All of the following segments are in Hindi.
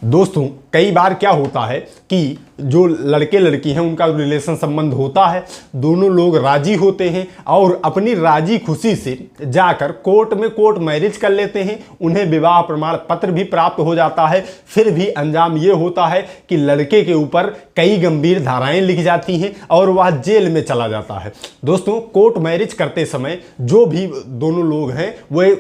दोस्तों कई बार क्या होता है कि जो लड़के लड़की हैं उनका रिलेशन संबंध होता है, दोनों लोग राजी होते हैं और अपनी राजी खुशी से जाकर कोर्ट में कोर्ट मैरिज कर लेते हैं, उन्हें विवाह प्रमाण पत्र भी प्राप्त हो जाता है। फिर भी अंजाम ये होता है कि लड़के के ऊपर कई गंभीर धाराएं लिखी जाती हैं और वह जेल में चला जाता है। दोस्तों कोर्ट मैरिज करते समय जो भी दोनों लोग हैं वे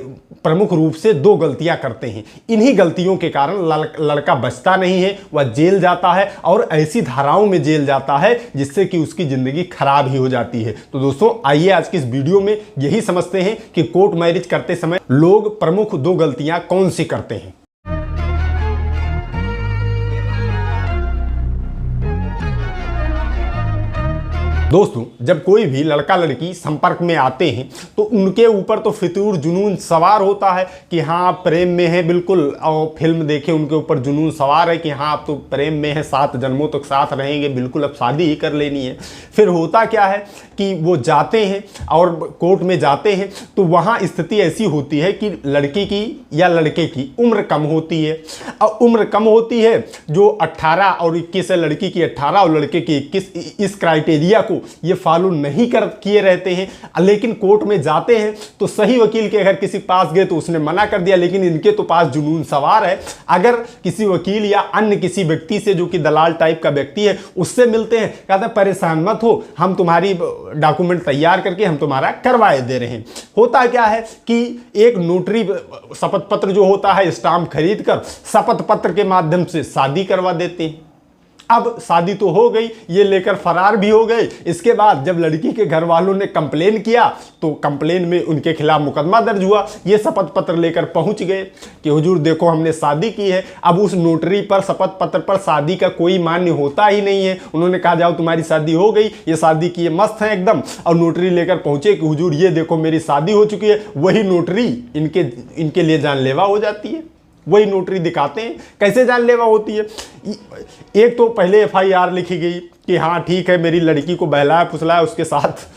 प्रमुख रूप से दो गलतियां करते हैं। इन्हीं गलतियों के कारण लड़का बचता नहीं है, वह जेल जाता है और ऐसी धाराओं में जेल जाता है जिससे कि उसकी जिंदगी खराब ही हो जाती है। तो दोस्तों आइए आज की इस वीडियो में यही समझते हैं कि कोर्ट मैरिज करते समय लोग प्रमुख दो गलतियां कौन सी करते हैं। दोस्तों जब कोई भी लड़का लड़की संपर्क में आते हैं तो उनके ऊपर तो फितूर जुनून सवार होता है कि हाँ आप प्रेम में हैं, बिल्कुल। और फिल्म देखे उनके ऊपर जुनून सवार है कि हाँ आप तो प्रेम में हैं, 7 जन्मों तक साथ रहेंगे, बिल्कुल अब शादी ही कर लेनी है। फिर होता क्या है कि वो जाते हैं और कोर्ट में जाते हैं तो वहाँ स्थिति ऐसी होती है कि लड़की की या लड़के की उम्र कम होती है। और उम्र कम होती है जो 18 और 21 है, लड़की की 18 और लड़के की 21, इस क्राइटेरिया को ये फॉलो नहीं किए रहते हैं। लेकिन कोर्ट में जाते हैं तो सही वकील के अगर किसी पास गए तो उसने मना कर दिया, लेकिन इनके तो पास जुनून सवार है। अगर किसी वकील या अन्य किसी व्यक्ति से जो कि दलाल टाइप का व्यक्ति है उससे मिलते हैं, कहते हैं परेशान मत हो, हम तुम्हारी डॉक्यूमेंट तैयार करके हम तुम्हारा करवाए दे रहे हैं। होता क्या है कि एक नोटरी शपथ पत्र जो होता है स्टाम्प खरीद कर शपथ पत्र के माध्यम से शादी करवा देते हैं। अब शादी तो हो गई, ये लेकर फरार भी हो गए। इसके बाद जब लड़की के घर वालों ने कंप्लेन किया तो कंप्लेन में उनके खिलाफ मुकदमा दर्ज हुआ। ये शपथ पत्र लेकर पहुंच गए कि हुजूर देखो हमने शादी की है। अब उस नोटरी पर शपथ पत्र पर शादी का कोई मान्य होता ही नहीं है। उन्होंने कहा जाओ तुम्हारी शादी हो गई, ये शादी की है, मस्त है एकदम। और नोटरी लेकर पहुंचे कि हुजूर ये देखो मेरी शादी हो चुकी है। वही नोटरी इनके लिए जानलेवा हो जाती है। वही नोटरी दिखाते हैं कैसे जानलेवा होती है। एक तो पहले FIR लिखी गई कि हाँ ठीक है मेरी लड़की को बहलाया फुसलाया, उसके साथ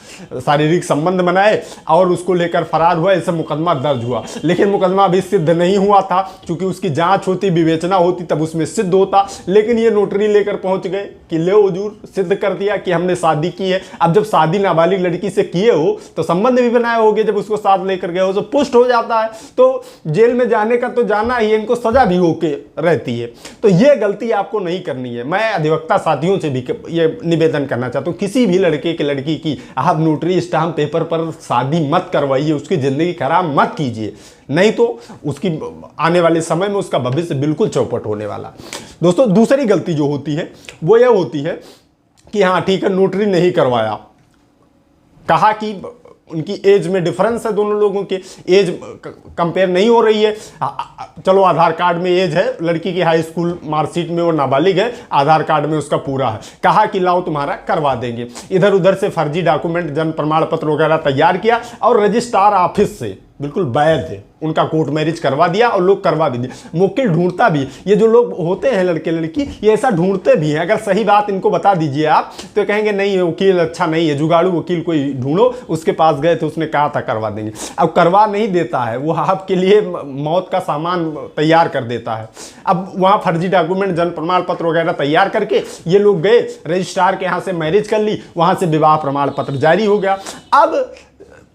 शारीरिक संबंध बनाए और उसको लेकर फरार हुआ, ऐसा मुकदमा दर्ज हुआ। लेकिन मुकदमा अभी सिद्ध नहीं हुआ था, क्योंकि उसकी जांच होती, विवेचना होती, तब उसमें सिद्ध होता। लेकिन ये नोटरी लेकर पहुंच गए कि ले हुजूर सिद्ध कर दिया कि हमने शादी की है। अब जब शादी नाबालिग लड़की से किए हो तो संबंध भी बनाए होगे, जब उसको साथ लेकर गए हो तो पुष्ट हो जाता है, तो जेल में जाने का तो जाना ही है, इनको सजा भी होके रहती है। तो ये गलती आपको नहीं करनी है। मैं अधिवक्ता साथियों से भी ये निवेदन करना चाहता हूँ, किसी भी लड़के की लड़की की आप नोटरी स्टाम्प पेपर पर शादी मत करवाइए, उसकी जिंदगी खराब मत कीजिए, नहीं तो उसकी आने वाले समय में उसका भविष्य बिल्कुल चौपट होने वाला। दोस्तों दूसरी गलती जो होती है वो यह होती है कि हाँ ठीक है नोटरी नहीं करवाया, कहा कि उनकी एज में डिफरेंस है, दोनों लोगों के एज कंपेयर नहीं हो रही है। चलो आधार कार्ड में एज है, लड़की की हाई स्कूल मार्कशीट में वो नाबालिग है, आधार कार्ड में उसका पूरा है, कहा कि लाओ तुम्हारा करवा देंगे। इधर उधर से फर्जी डॉक्यूमेंट जन्म प्रमाण पत्र वगैरह तैयार किया और रजिस्ट्रार ऑफिस से बिल्कुल वैध है उनका कोर्ट मैरिज करवा दिया और लोग करवा भी दिया। वकील ढूंढता भी, ये जो लोग होते हैं लड़के लड़की ये ऐसा ढूंढते भी हैं। अगर सही बात इनको बता दीजिए आप तो कहेंगे नहीं वकील अच्छा नहीं है, जुगाड़ू वकील कोई ढूंढो, उसके पास गए थे उसने कहा था करवा देंगे। अब करवा नहीं देता है, वो आपके लिए मौत का सामान तैयार कर देता है। अब वहाँ फर्जी डॉक्यूमेंट जन्म प्रमाण पत्र वगैरह तैयार करके ये लोग गए, रजिस्ट्रार के यहाँ से मैरिज कर ली, वहाँ से विवाह प्रमाण पत्र जारी हो गया। अब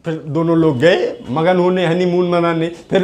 फिर दोनों लोग गए मगन होने, हनीमून मनाने, फिर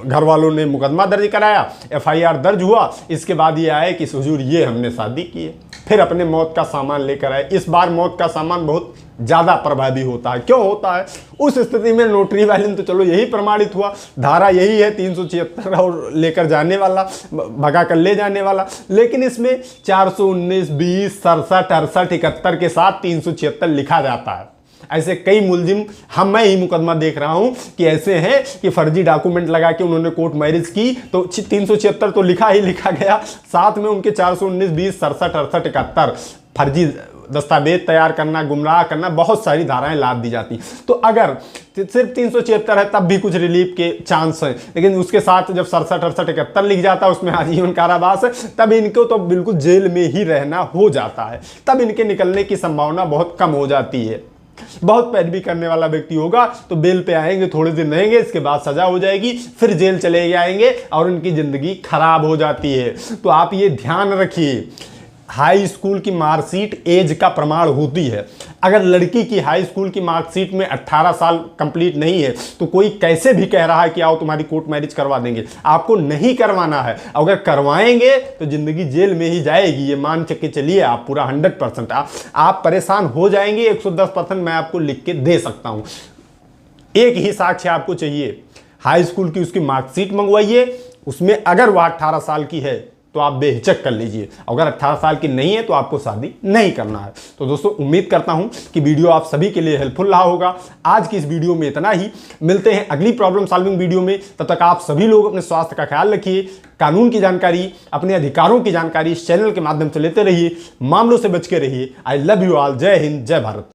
घर वालों ने मुकदमा दर्ज कराया, FIR दर्ज हुआ। इसके बाद ये आए कि हुजूर ये हमने शादी की है। फिर अपने मौत का सामान लेकर आए। इस बार मौत का सामान बहुत ज़्यादा प्रभावी होता है। क्यों होता है? उस स्थिति में नोटरी वाले ने तो चलो यही प्रमाणित हुआ, धारा यही है 376 और लेकर जाने वाला, भगा कर ले जाने वाला। लेकिन इसमें 419, 20, 67, 68, 71 के साथ 376 लिखा जाता है। ऐसे कई मुलजिम मैं ही मुकदमा देख रहा हूं कि ऐसे हैं कि फर्जी डॉक्यूमेंट लगा के उन्होंने कोर्ट मैरिज की तो 376 तो लिखा ही लिखा गया, साथ में उनके 419, 20, 67, 68, 71 फर्जी दस्तावेज तैयार करना, गुमराह करना, बहुत सारी धाराएं लाद दी जाती। तो अगर सिर्फ 376 है तब भी कुछ रिलीफ के चांस हैं, लेकिन उसके साथ जब 67, 68, 71 लिख जाता है उसमें आजीवन कारावास है, तब इनको तो बिल्कुल जेल में ही रहना हो जाता है, तब इनके निकलने की संभावना बहुत कम हो जाती है। बहुत पैरवी करने वाला व्यक्ति होगा तो बेल पे आएंगे, थोड़े दिन रहेंगे, इसके बाद सजा हो जाएगी, फिर जेल चले जाएंगे और उनकी जिंदगी खराब हो जाती है। तो आप ये ध्यान रखिए, हाई स्कूल की मार्कशीट एज का प्रमाण होती है। अगर लड़की की हाई स्कूल की मार्कशीट में 18 साल कंप्लीट नहीं है तो कोई कैसे भी कह रहा है कि आओ तुम्हारी कोर्ट मैरिज करवा देंगे, आपको नहीं करवाना है। अगर करवाएंगे तो जिंदगी जेल में ही जाएगी, ये मान के चलिए आप पूरा 100%। आप परेशान हो जाएंगे, 110% मैं आपको लिख के दे सकता हूं। एक ही साक्ष्य आपको चाहिए, हाई स्कूल की उसकी मार्कशीट मंगवाइए, उसमें अगर वह 18 साल की है तो आप बेहिचक कर लीजिए, अगर 18 साल की नहीं है तो आपको शादी नहीं करना है। तो दोस्तों उम्मीद करता हूं कि वीडियो आप सभी के लिए हेल्पफुल रहा होगा। आज की इस वीडियो में इतना ही, मिलते हैं अगली प्रॉब्लम सॉल्विंग वीडियो में। तब तक आप सभी लोग अपने स्वास्थ्य का ख्याल रखिए, कानून की जानकारी, अपने अधिकारों की जानकारी इस चैनल के माध्यम से लेते रहिए, मामलों से बच के रहिए। I love you all. जय हिंद, जय भारत।